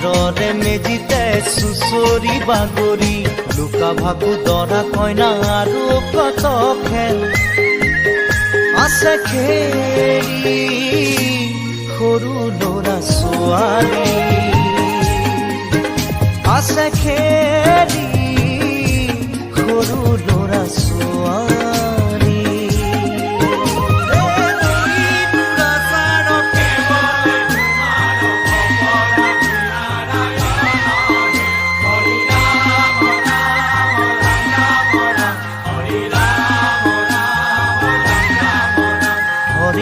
খেৰৰে মেজিতে চুচৰি বাগৰি লুকা ভাকু দৰা কইনা আৰু কত খেল আছে খেৰি সৰু ল'ৰা ছোৱালী আছে খেৰি